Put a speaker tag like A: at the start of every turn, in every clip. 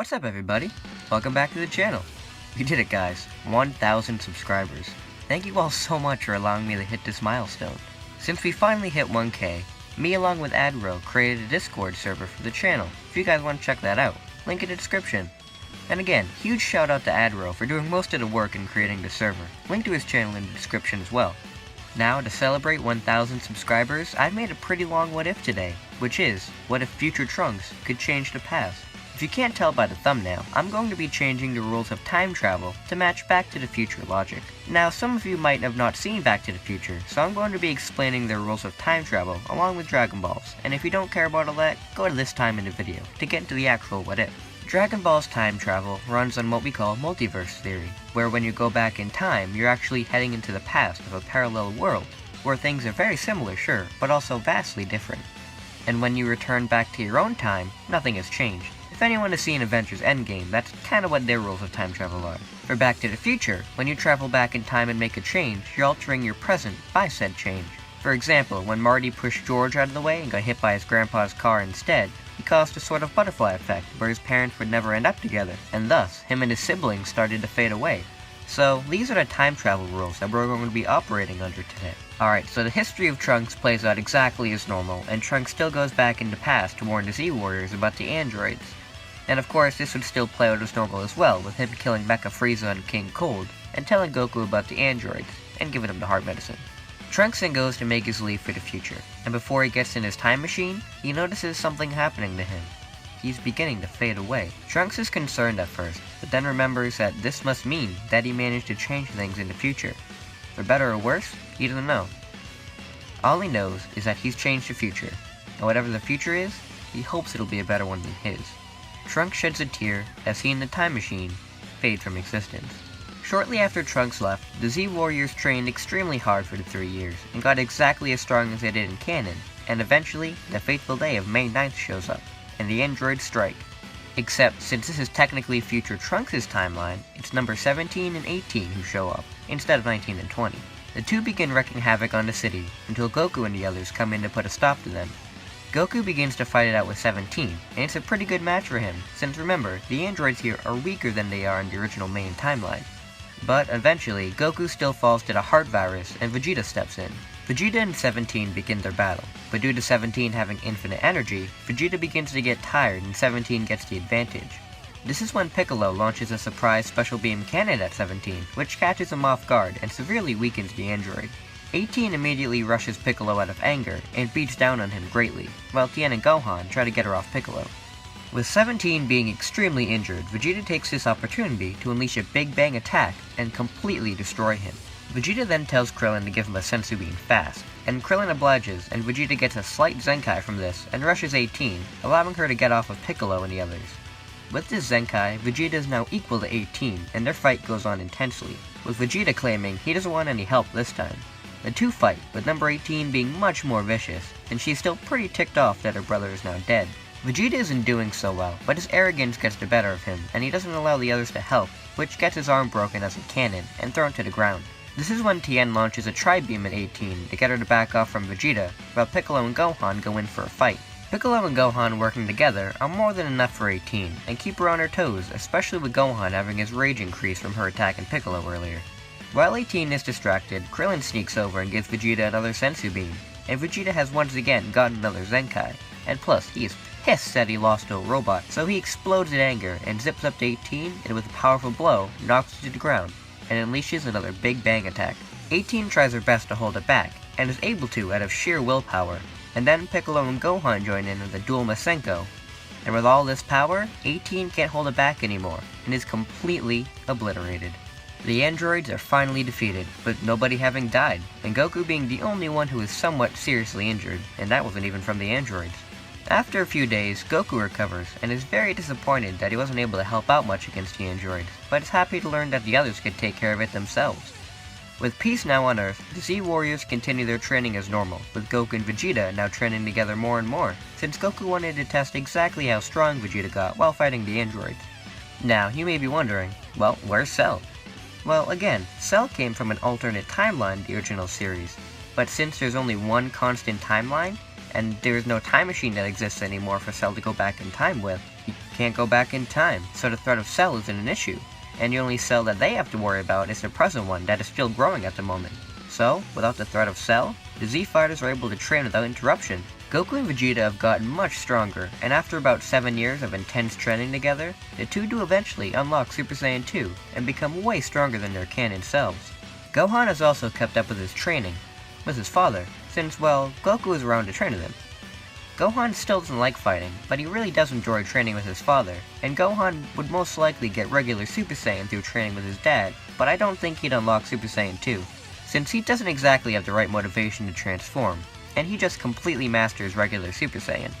A: What's up everybody? Welcome back to the channel. We did it guys, 1,000 subscribers. Thank you all so much for allowing me to hit this milestone. Since we finally hit 1K, me along with Adro created a Discord server for the channel, if you guys want to check that out. Link in the description. And again, huge shout out to Adro for doing most of the work in creating the server. Link to his channel in the description as well. Now, to celebrate 1,000 subscribers, I've made a pretty long what if today, which is, what if future Trunks could change the past? If you can't tell by the thumbnail, I'm going to be changing the rules of time travel to match Back to the Future logic. Now, some of you might have not seen Back to the Future, so I'm going to be explaining the rules of time travel along with Dragon Balls, and if you don't care about all that, go to this time in the video to get into the actual what if. Dragon Ball's time travel runs on what we call multiverse theory, where when you go back in time, you're actually heading into the past of a parallel world, where things are very similar, sure, but also vastly different. And when you return back to your own time, nothing has changed. If anyone has seen Avengers Endgame, that's kinda what their rules of time travel are. For Back to the Future, when you travel back in time and make a change, you're altering your present by said change. For example, when Marty pushed George out of the way and got hit by his grandpa's car instead, he caused a sort of butterfly effect where his parents would never end up together, and thus, him and his siblings started to fade away. So, these are the time travel rules that we're going to be operating under today. Alright, so the history of Trunks plays out exactly as normal, and Trunks still goes back in the past to warn the Z-Warriors about the androids. And of course, this would still play out as normal as well, with him killing Frieza and King Cold, and telling Goku about the androids, and giving him the heart medicine. Trunks then goes to make his leave for the future, and before he gets in his time machine, he notices something happening to him. He's beginning to fade away. Trunks is concerned at first, but then remembers that this must mean that he managed to change things in the future. For better or worse, he doesn't know. All he knows is that he's changed the future, and whatever the future is, he hopes it'll be a better one than his. Trunks sheds a tear as he and the time machine fade from existence. Shortly after Trunks left, the Z-Warriors trained extremely hard for the 3 years, and got exactly as strong as they did in canon, and eventually, the fateful day of May 9th shows up, and the androids strike. Except, since this is technically future Trunks' timeline, it's number 17 and 18 who show up, instead of 19 and 20. The two begin wreaking havoc on the city, until Goku and the others come in to put a stop to them. Goku begins to fight it out with 17, and it's a pretty good match for him, since remember, the androids here are weaker than they are in the original main timeline. But eventually, Goku still falls to the heart virus, and Vegeta steps in. Vegeta and 17 begin their battle, but due to 17 having infinite energy, Vegeta begins to get tired and 17 gets the advantage. This is when Piccolo launches a surprise special beam cannon at 17, which catches him off guard and severely weakens the android. 18 immediately rushes Piccolo out of anger, and beats down on him greatly, while Tien and Gohan try to get her off Piccolo. With 17 being extremely injured, Vegeta takes this opportunity to unleash a Big Bang attack and completely destroy him. Vegeta then tells Krillin to give him a sensu bean fast, and Krillin obliges, and Vegeta gets a slight Zenkai from this and rushes 18, allowing her to get off of Piccolo and the others. With this Zenkai, Vegeta is now equal to 18, and their fight goes on intensely, with Vegeta claiming he doesn't want any help this time. The two fight, with number 18 being much more vicious, and she's still pretty ticked off that her brother is now dead. Vegeta isn't doing so well, but his arrogance gets the better of him, and he doesn't allow the others to help, which gets his arm broken as a cannon, and thrown to the ground. This is when Tien launches a Tri-Beam at 18 to get her to back off from Vegeta, while Piccolo and Gohan go in for a fight. Piccolo and Gohan working together are more than enough for 18, and keep her on her toes, especially with Gohan having his rage increase from her attacking Piccolo earlier. While 18 is distracted, Krillin sneaks over and gives Vegeta another sensu beam, and Vegeta has once again gotten another Zenkai, and plus he is pissed that he lost to a robot, so he explodes in anger and zips up to 18 and with a powerful blow knocks it to the ground, and unleashes another Big Bang attack. 18 tries her best to hold it back, and is able to out of sheer willpower, and then Piccolo and Gohan join in with a dual Masenko, and with all this power, 18 can't hold it back anymore, and is completely obliterated. The androids are finally defeated, with nobody having died, and Goku being the only one who is somewhat seriously injured, and that wasn't even from the androids. After a few days, Goku recovers, and is very disappointed that he wasn't able to help out much against the androids, but is happy to learn that the others could take care of it themselves. With peace now on Earth, the Z-Warriors continue their training as normal, with Goku and Vegeta now training together more and more, since Goku wanted to test exactly how strong Vegeta got while fighting the androids. Now, you may be wondering, well, where's Cell? Well, again, Cell came from an alternate timeline in the original series, but since there's only one constant timeline, and there is no time machine that exists anymore for Cell to go back in time with. He can't go back in time, so the threat of Cell isn't an issue, and the only Cell that they have to worry about is the present one that is still growing at the moment. So, without the threat of Cell, the Z Fighters are able to train without interruption. Goku and Vegeta have gotten much stronger, and after about 7 years of intense training together, the two do eventually unlock Super Saiyan 2 and become way stronger than their canon selves. Gohan has also kept up with his training, with his father, since, well, Goku is around to train with him. Gohan still doesn't like fighting, but he really does enjoy training with his father, and Gohan would most likely get regular Super Saiyan through training with his dad, but I don't think he'd unlock Super Saiyan 2, since he doesn't exactly have the right motivation to transform, and he just completely masters regular Super Saiyan.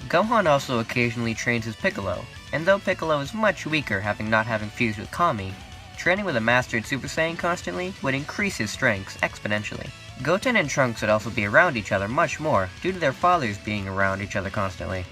A: Gohan also occasionally trains as Piccolo, and though Piccolo is much weaker not having fused with Kami, training with a mastered Super Saiyan constantly would increase his strengths exponentially. Goten and Trunks would also be around each other much more due to their fathers being around each other constantly.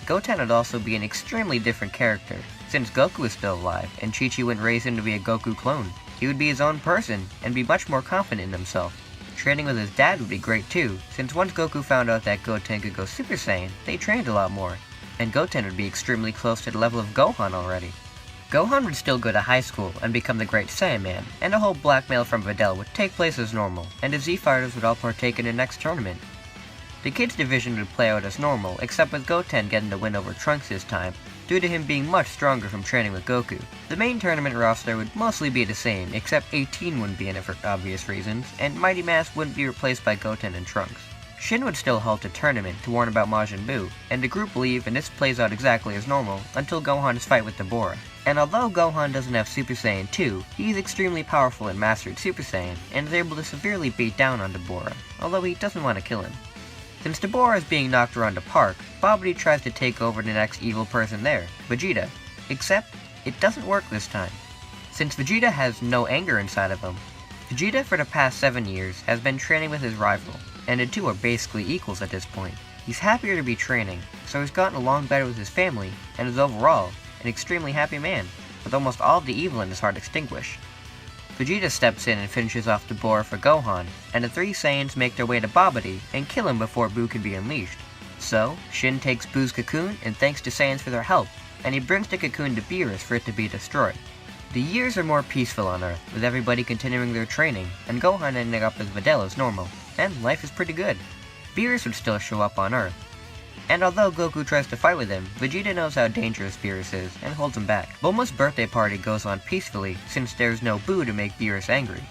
A: Goten would also be an extremely different character, since Goku is still alive and Chi-Chi wouldn't raise him to be a Goku clone. He would be his own person and be much more confident in himself. Training with his dad would be great too, since once Goku found out that Goten could go Super Saiyan, they trained a lot more, and Goten would be extremely close to the level of Gohan already. Gohan would still go to high school and become the Great Saiyan Man, and a whole blackmail from Videl would take place as normal, and the Z Fighters would all partake in the next tournament. The kids division would play out as normal, except with Goten getting the win over Trunks this time, due to him being much stronger from training with Goku. The main tournament roster would mostly be the same, except 18 wouldn't be in it for obvious reasons, and Mighty Mass wouldn't be replaced by Goten and Trunks. Shin would still halt the tournament to warn about Majin Buu, and the group leave and this plays out exactly as normal until Gohan's fight with Dabura. And although Gohan doesn't have Super Saiyan 2, he is extremely powerful in Mastered Super Saiyan, and is able to severely beat down on Dabura, although he doesn't want to kill him. Since Dabura is being knocked around the park, Babidi tries to take over the next evil person there, Vegeta, except it doesn't work this time. Since Vegeta has no anger inside of him, Vegeta for the past 7 years has been training with his rival, and the two are basically equals at this point. He's happier to be training, so he's gotten along better with his family, and is overall an extremely happy man, with almost all of the evil in his heart extinguished. Vegeta steps in and finishes off Dabura for Gohan, and the three Saiyans make their way to Babidi and kill him before Buu can be unleashed. So, Shin takes Buu's cocoon and thanks to Saiyans for their help, and he brings the cocoon to Beerus for it to be destroyed. The years are more peaceful on Earth, with everybody continuing their training, and Gohan ending up as Videl as normal, and life is pretty good. Beerus would still show up on Earth. And although Goku tries to fight with him, Vegeta knows how dangerous Beerus is, and holds him back. Bulma's birthday party goes on peacefully, since there's no Buu to make Beerus angry.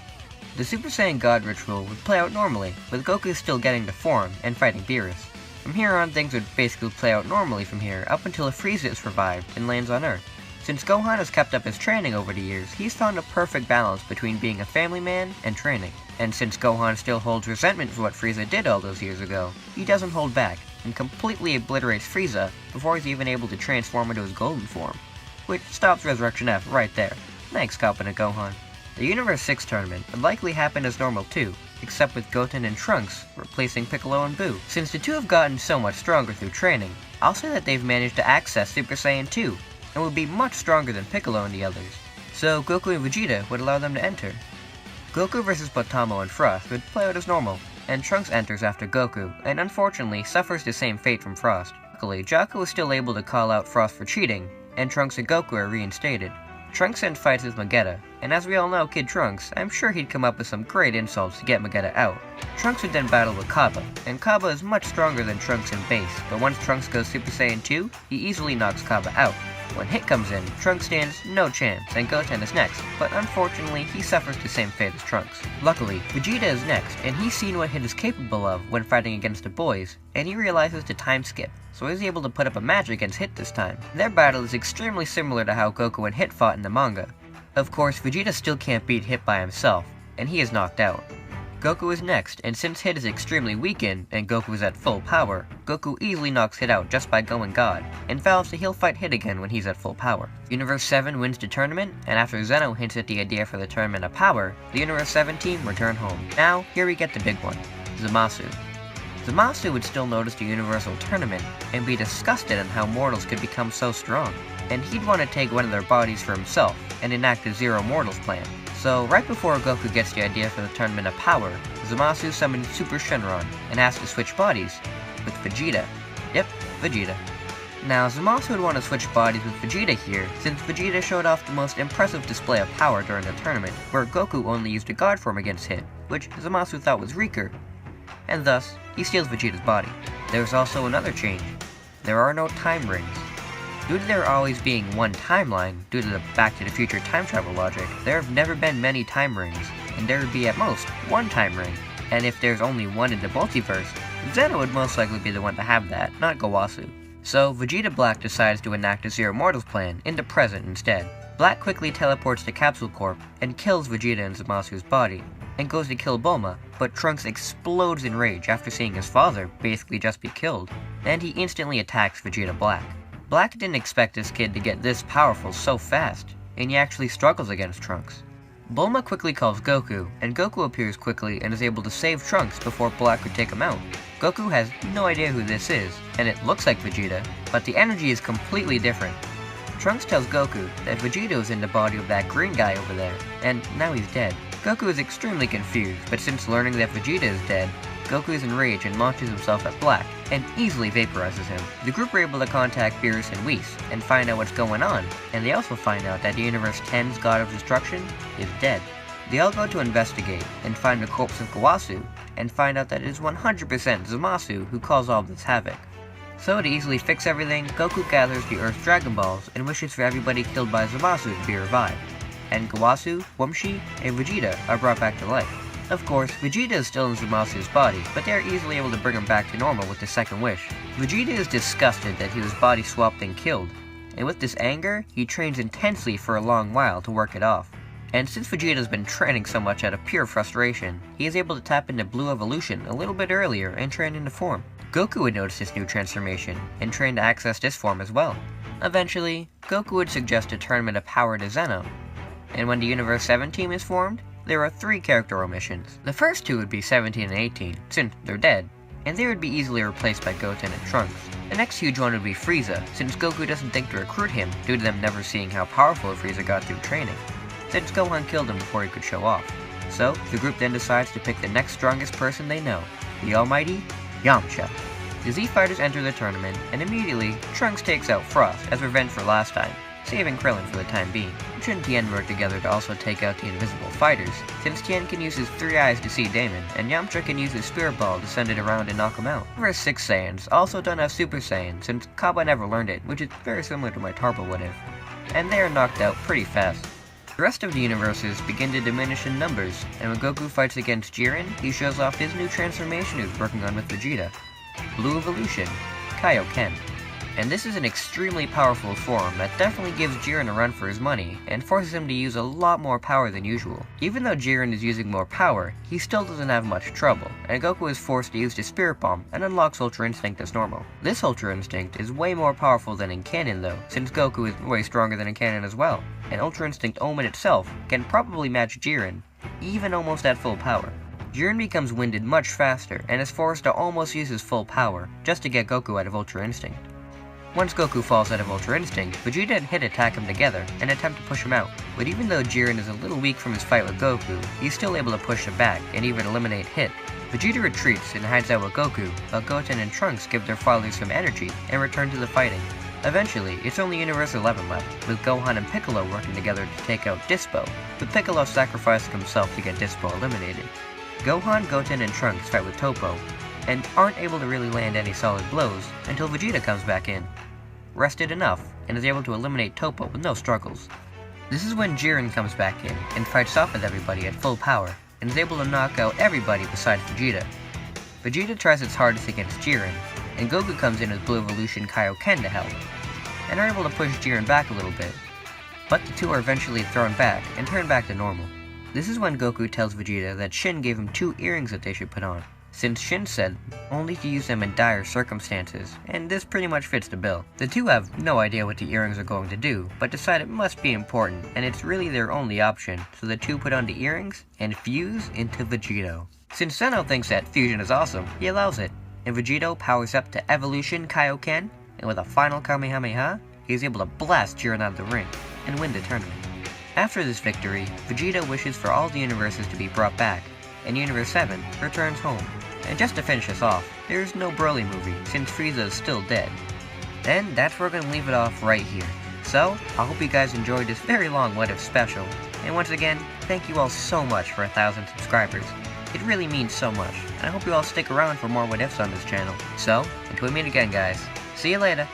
A: The Super Saiyan God ritual would play out normally, with Goku still getting to form and fighting Beerus. From here on, things would basically play out normally from here, up until Frieza is revived and lands on Earth. Since Gohan has kept up his training over the years, he's found a perfect balance between being a family man and training. And since Gohan still holds resentment for what Frieza did all those years ago, he doesn't hold back, and completely obliterates Frieza before he's even able to transform into his golden form. Which stops Resurrection F right there. Thanks, Competent Gohan. The Universe 6 tournament would likely happen as normal too, except with Goten and Trunks replacing Piccolo and Buu. Since the two have gotten so much stronger through training, I'll say that they've managed to access Super Saiyan 2, and would be much stronger than Piccolo and the others, so Goku and Vegeta would allow them to enter. Goku vs Potamo and Frost would play out as normal, and Trunks enters after Goku, and unfortunately suffers the same fate from Frost. Luckily, Jaco is still able to call out Frost for cheating, and Trunks and Goku are reinstated. Trunks then fights with Vegeta, and as we all know Kid Trunks, I'm sure he'd come up with some great insults to get Vegeta out. Trunks would then battle with Cabba, and Cabba is much stronger than Trunks in base, but once Trunks goes Super Saiyan 2, he easily knocks Cabba out. When Hit comes in, Trunks stands no chance, and Goten is next, but unfortunately he suffers the same fate as Trunks. Luckily, Vegeta is next, and he's seen what Hit is capable of when fighting against the boys, and he realizes the time skip, so he's able to put up a match against Hit this time. Their battle is extremely similar to how Goku and Hit fought in the manga. Of course, Vegeta still can't beat Hit by himself, and he is knocked out. Goku is next, and since Hit is extremely weakened, and Goku is at full power, Goku easily knocks Hit out just by going God, and vows that he'll fight Hit again when he's at full power. Universe 7 wins the tournament, and after Zeno hints at the idea for the tournament of power, the Universe 7 team return home. Now, here we get the big one, Zamasu. Zamasu would still notice the Universal Tournament, and be disgusted on how mortals could become so strong, and he'd want to take one of their bodies for himself, and enact a Zero Mortals plan. So, right before Goku gets the idea for the Tournament of Power, Zamasu summons Super Shenron and asks to switch bodies, with Vegeta. Yep, Vegeta. Now, Zamasu would want to switch bodies with Vegeta here, since Vegeta showed off the most impressive display of power during the tournament, where Goku only used a God form against Hit, which Zamasu thought was weaker, and thus, he steals Vegeta's body. There's also another change. There are no time rings. Due to there always being one timeline, due to the Back to the Future time travel logic, there have never been many time rings, and there would be at most one time ring. And if there's only one in the multiverse, Zeno would most likely be the one to have that, not Gowasu. So, Vegeta Black decides to enact a Zero Mortals plan in the present instead. Black quickly teleports to Capsule Corp and kills Vegeta in Zamasu's body, and goes to kill Bulma, but Trunks explodes in rage after seeing his father basically just be killed, and he instantly attacks Vegeta Black. Black didn't expect this kid to get this powerful so fast, and he actually struggles against Trunks. Bulma quickly calls Goku, and Goku appears quickly and is able to save Trunks before Black could take him out. Goku has no idea who this is, and it looks like Vegeta, but the energy is completely different. Trunks tells Goku that Vegeta is in the body of that green guy over there, and now he's dead. Goku is extremely confused, but since learning that Vegeta is dead, Goku is enraged and launches himself at Black, and easily vaporizes him. The group are able to contact Beerus and Whis, and find out what's going on, and they also find out that the Universe 10's God of Destruction is dead. They all go to investigate, and find the corpse of Gowasu, and find out that it is 100% Zamasu who caused all this havoc. So to easily fix everything, Goku gathers the Earth's Dragon Balls, and wishes for everybody killed by Zamasu to be revived. And Gowasu, Wumshi, and Vegeta are brought back to life. Of course, Vegeta is still in Zamasu's body, but they are easily able to bring him back to normal with the second wish. Vegeta is disgusted that he was body swapped and killed, and with this anger, he trains intensely for a long while to work it off. And since Vegeta has been training so much out of pure frustration, he is able to tap into Blue Evolution a little bit earlier and train into form. Goku would notice this new transformation, and train to access this form as well. Eventually, Goku would suggest a tournament of power to Zeno, and when the Universe 7 team is formed, there are 3 character omissions. The first 2 would be 17 and 18, since they're dead, and they would be easily replaced by Goten and Trunks. The next huge one would be Frieza, since Goku doesn't think to recruit him due to them never seeing how powerful Frieza got through training, since Gohan killed him before he could show off. So, the group then decides to pick the next strongest person they know, the almighty Yamcha. The Z Fighters enter the tournament, and immediately, Trunks takes out Frost as revenge for last time, saving Krillin for the time being. Which and Tien work together to also take out the Invisible Fighters, since Tien can use his 3 eyes to see Damon, and Yamcha can use his Spirit Ball to send it around and knock him out. However, 6 Saiyans also don't have Super Saiyan, since Kaba never learned it, which is very similar to my Tarba would have, and they are knocked out pretty fast. The rest of the universes begin to diminish in numbers, and when Goku fights against Jiren, he shows off his new transformation he was working on with Vegeta, Blue Evolution, Kaioken. And this is an extremely powerful form that definitely gives Jiren a run for his money, and forces him to use a lot more power than usual. Even though Jiren is using more power, he still doesn't have much trouble, and Goku is forced to use his Spirit Bomb and unlocks Ultra Instinct as normal. This Ultra Instinct is way more powerful than in canon though, since Goku is way stronger than in canon as well, and Ultra Instinct Omen itself can probably match Jiren, even almost at full power. Jiren becomes winded much faster, and is forced to almost use his full power, just to get Goku out of Ultra Instinct. Once Goku falls out of Ultra Instinct, Vegeta and Hit attack him together and attempt to push him out. But even though Jiren is a little weak from his fight with Goku, he's still able to push him back and even eliminate Hit. Vegeta retreats and hides out with Goku, while Goten and Trunks give their fathers some energy and return to the fighting. Eventually, it's only Universe 11 left, with Gohan and Piccolo working together to take out Dispo, with Piccolo sacrificing himself to get Dispo eliminated. Gohan, Goten, and Trunks fight with Toppo, and aren't able to really land any solid blows until Vegeta comes back in, rested enough, and is able to eliminate Toppo with no struggles. This is when Jiren comes back in, and fights off with everybody at full power, and is able to knock out everybody besides Vegeta. Vegeta tries its hardest against Jiren, and Goku comes in with Blue Evolution Kaioken to help, and are able to push Jiren back a little bit, but the two are eventually thrown back and turn back to normal. This is when Goku tells Vegeta that Shin gave him 2 earrings that they should put on, since Shin said only to use them in dire circumstances, and this pretty much fits the bill. The two have no idea what the earrings are going to do, but decide it must be important, and it's really their only option, so the two put on the earrings and fuse into Vegito. Since Zeno thinks that fusion is awesome, he allows it, and Vegito powers up to Evolution Kaioken, and with a final Kamehameha, he is able to blast Jiren out of the ring, and win the tournament. After this victory, Vegeta wishes for all the universes to be brought back, and Universe 7 returns home. And just to finish us off, there's no Broly movie, since Frieza is still dead. Then that's where we're gonna leave it off right here. So, I hope you guys enjoyed this very long What If special, and once again, thank you all so much for 1,000 subscribers. It really means so much, and I hope you all stick around for more What Ifs on this channel. So, until we meet again guys, see you later!